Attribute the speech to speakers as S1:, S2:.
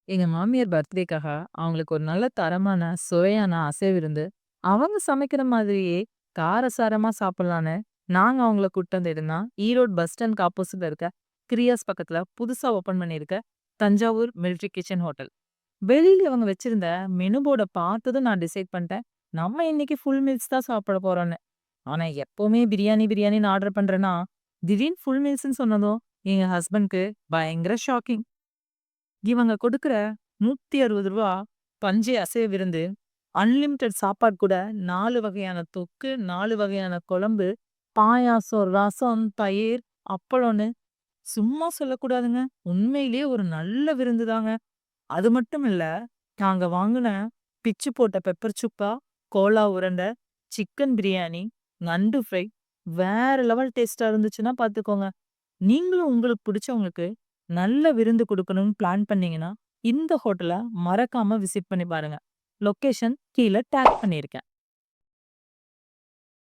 S1: எங்க மாமியார் பர்த்டேக்காக அவங்களுக்கு ஒரு நல்ல தரமான, சுவையான அசைவ விருந்து, அவங்க சமைக்கிற மாதிரியே காரசாரமா சாப்பிடலான்னு நாங்க அவங்கள கூட்டிட்டு வந்து இருந்தா, ஈரோடு பஸ் ஸ்டாண்ட்க்கு ஆப்போசிட்ல இருக்க கிரியாஸ் பக்கத்துல புதுசா ஓப்பன் பண்ணியிருக்க தஞ்சாவூர் மிலிட்ரி கிச்சன் ஹோட்டல். வெளியில அவங்க வச்சிருந்த மெனு போர்ட பார்த்ததும் நான் டிசைட் பண்ணிட்டேன். நம்ம இன்னைக்கு ஃபுல் மீல்ஸ் தான் சாப்பிட போறோம்ன்னு. ஆனா எப்பவுமே பிரியாணி பிரியாணின்னு ஆர்டர் பண்றேன்னா, திடீர்னு ஃபுல் மீல்ஸ்ன்னு சொன்னதும் எங்க ஹஸ்பண்ட்க்கு பயங்கர ஷாக்கிங். இவங்க கொடுக்கிற ரூ. 160 பஞ்சு அசைவ விருந்து, அன்லிமிட்டெட் சாப்பாடு கூட 4 வகையான தொக்கு, 4 வகையான குழம்பு, பாயாசம், ரசம், தயிர், அப்பளம்னு சும்மா சொல்லக்கூடாதுங்க. உண்மையிலேயே ஒரு நல்ல விருந்து தாங்க. அது மட்டும் இல்ல, நாங்க வாங்குன பிச்சு போட்ட பெப்பர் சுக்கா, கோலா உருண்ட, சிக்கன் பிரியாணி, நண்டு ஃப்ரை வேற லெவல் டேஸ்ட்டா இருந்துச்சுன்னா பார்த்துக்கோங்க. நீங்களும் உங்களுக்கு பிடிச்சவங்களுக்கு நல்ல விருந்து குடுக்கணும்னு பிளான் பண்ணீங்கன்னா, இந்த ஹோட்டல மறக்காம விசிட் பண்ணி பாருங்க. லொகேஷன் கீழ டேக் பண்ணியிருக்கேன்.